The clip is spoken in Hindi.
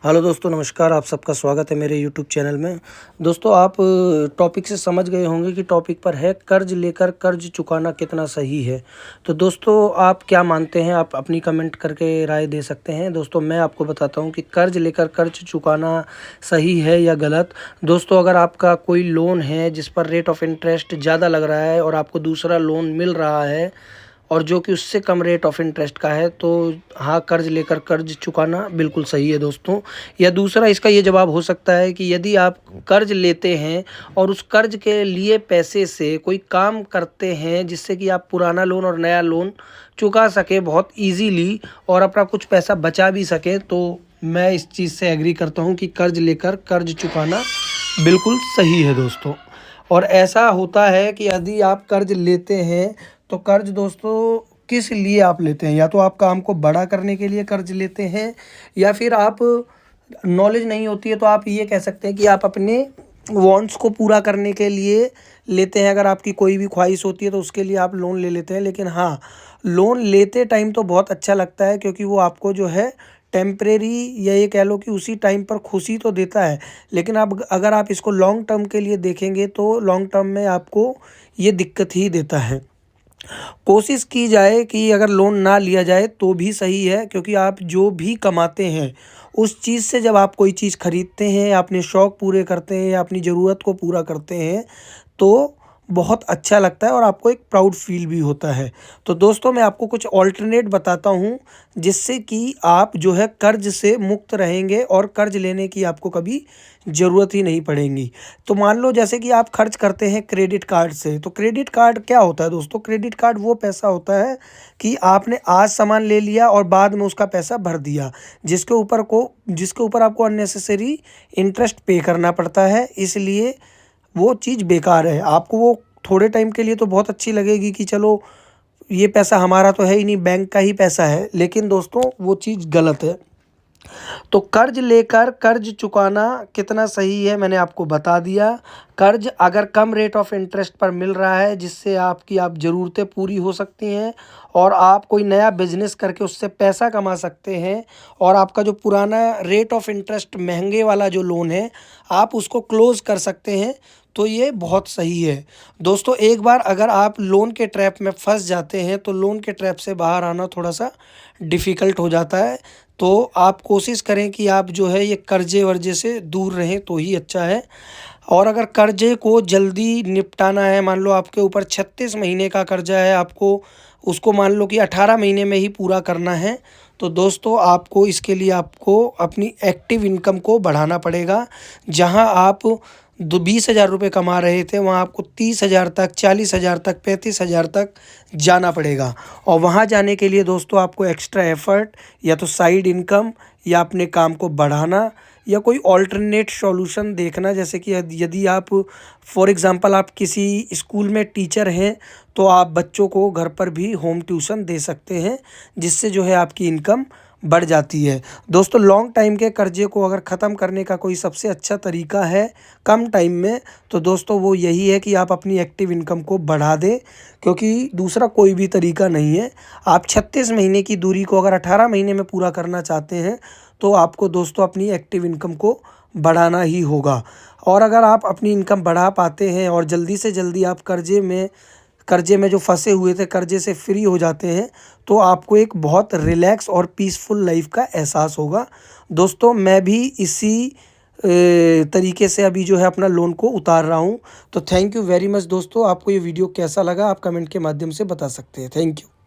हेलो दोस्तों, नमस्कार। आप सबका स्वागत है मेरे यूट्यूब चैनल में। दोस्तों, आप टॉपिक से समझ गए होंगे कि टॉपिक पर है कर्ज लेकर कर्ज चुकाना कितना सही है। तो दोस्तों, आप क्या मानते हैं? आप अपनी कमेंट करके राय दे सकते हैं। दोस्तों, मैं आपको बताता हूं कि कर्ज लेकर कर्ज चुकाना सही है या गलत। दोस्तों, अगर आपका कोई लोन है जिस पर रेट ऑफ इंटरेस्ट ज़्यादा लग रहा है और आपको दूसरा लोन मिल रहा है और जो कि उससे कम रेट ऑफ इंटरेस्ट का है, तो हाँ, कर्ज लेकर कर्ज चुकाना बिल्कुल सही है दोस्तों। या दूसरा इसका ये जवाब हो सकता है कि यदि आप कर्ज लेते हैं और उस कर्ज के लिए पैसे से कोई काम करते हैं जिससे कि आप पुराना लोन और नया लोन चुका सकें बहुत ईजीली और अपना कुछ पैसा बचा भी सकें, तो मैं इस चीज़ से एग्री करता हूँ कि कर्ज लेकर कर्ज चुकाना बिल्कुल सही है दोस्तों। और ऐसा होता है कि यदि आप कर्ज लेते हैं तो कर्ज दोस्तों किस लिए आप लेते हैं? या तो आप काम को बड़ा करने के लिए कर्ज लेते हैं, या फिर आप नॉलेज नहीं होती है तो आप ये कह सकते हैं कि आप अपने वांट्स को पूरा करने के लिए लेते हैं। अगर आपकी कोई भी ख्वाहिश होती है तो उसके लिए आप लोन ले लेते हैं। लेकिन हाँ, लोन लेते टाइम तो बहुत अच्छा लगता है, क्योंकि वो आपको जो है टेम्परेरी, या ये कह लो कि उसी टाइम पर खुशी तो देता है। लेकिन अब अगर आप इसको लॉन्ग टर्म के लिए देखेंगे तो लॉन्ग टर्म में आपको ये दिक्कत ही देता है। कोशिश की जाए कि अगर लोन ना लिया जाए तो भी सही है, क्योंकि आप जो भी कमाते हैं उस चीज़ से जब आप कोई चीज़ खरीदते हैं या अपने शौक़ पूरे करते हैं या अपनी ज़रूरत को पूरा करते हैं तो बहुत अच्छा लगता है और आपको एक प्राउड फील भी होता है। तो दोस्तों, मैं आपको कुछ ऑल्टरनेट बताता हूँ जिससे कि आप जो है कर्ज से मुक्त रहेंगे और कर्ज लेने की आपको कभी ज़रूरत ही नहीं पड़ेगी। तो मान लो जैसे कि आप खर्च करते हैं क्रेडिट कार्ड से, तो क्रेडिट कार्ड क्या होता है दोस्तों? क्रेडिट कार्ड वो पैसा होता है कि आपने आज सामान ले लिया और बाद में उसका पैसा भर दिया, जिसके ऊपर आपको अननेसेसरी इंटरेस्ट पे करना पड़ता है। इसलिए वो चीज़ बेकार है। आपको वो थोड़े टाइम के लिए तो बहुत अच्छी लगेगी कि चलो, ये पैसा हमारा तो है ही नहीं, बैंक का ही पैसा है। लेकिन दोस्तों, वो चीज़ गलत है। तो कर्ज लेकर कर्ज चुकाना कितना सही है मैंने आपको बता दिया। कर्ज अगर कम रेट ऑफ इंटरेस्ट पर मिल रहा है जिससे आप ज़रूरतें पूरी हो सकती हैं और आप कोई नया बिजनेस करके उससे पैसा कमा सकते हैं, और आपका जो पुराना रेट ऑफ इंटरेस्ट महंगे वाला जो लोन है आप उसको क्लोज़ कर सकते हैं, तो ये बहुत सही है। दोस्तों, एक बार अगर आप लोन के ट्रैप में फंस जाते हैं तो लोन के ट्रैप से बाहर आना थोड़ा सा डिफ़िकल्ट हो जाता है। तो आप कोशिश करें कि आप जो है ये कर्जे वर्जे से दूर रहें तो ही अच्छा है। और अगर कर्जे को जल्दी निपटाना है, मान लो आपके ऊपर 36 महीने का कर्जा है, आपको उसको मान लो कि 18 महीने में ही पूरा करना है, तो दोस्तों आपको इसके लिए आपको अपनी एक्टिव इनकम को बढ़ाना पड़ेगा। जहां आप 20,000 रुपये कमा रहे थे, वहां आपको 30,000 तक, 40,000 तक, 35,000 तक जाना पड़ेगा। और वहां जाने के लिए दोस्तों आपको एक्स्ट्रा एफर्ट, या तो साइड इनकम, या अपने काम को बढ़ाना, या कोई ऑल्टरनेट सॉल्यूशन देखना। जैसे कि यदि आप फॉर एग्ज़ाम्पल आप किसी स्कूल में टीचर हैं तो आप बच्चों को घर पर भी होम ट्यूशन दे सकते हैं, जिससे जो है आपकी इनकम बढ़ जाती है। दोस्तों, लॉन्ग टाइम के कर्जे को अगर ख़त्म करने का कोई सबसे अच्छा तरीका है कम टाइम में, तो दोस्तों वो यही है कि आप अपनी एक्टिव इनकम को बढ़ा दें, क्योंकि दूसरा कोई भी तरीका नहीं है। आप 36 महीने की दूरी को अगर 18 महीने में पूरा करना चाहते हैं तो आपको दोस्तों अपनी एक्टिव इनकम को बढ़ाना ही होगा। और अगर आप अपनी इनकम बढ़ा पाते हैं और जल्दी से जल्दी आप कर्जे में जो फंसे हुए थे कर्जे से फ्री हो जाते हैं, तो आपको एक बहुत रिलैक्स और पीसफुल लाइफ का एहसास होगा। दोस्तों, मैं भी इसी तरीके से अभी जो है अपना लोन को उतार रहा हूँ। तो थैंक यू वेरी मच दोस्तों। आपको ये वीडियो कैसा लगा आप कमेंट के माध्यम से बता सकते हैं। Thank you.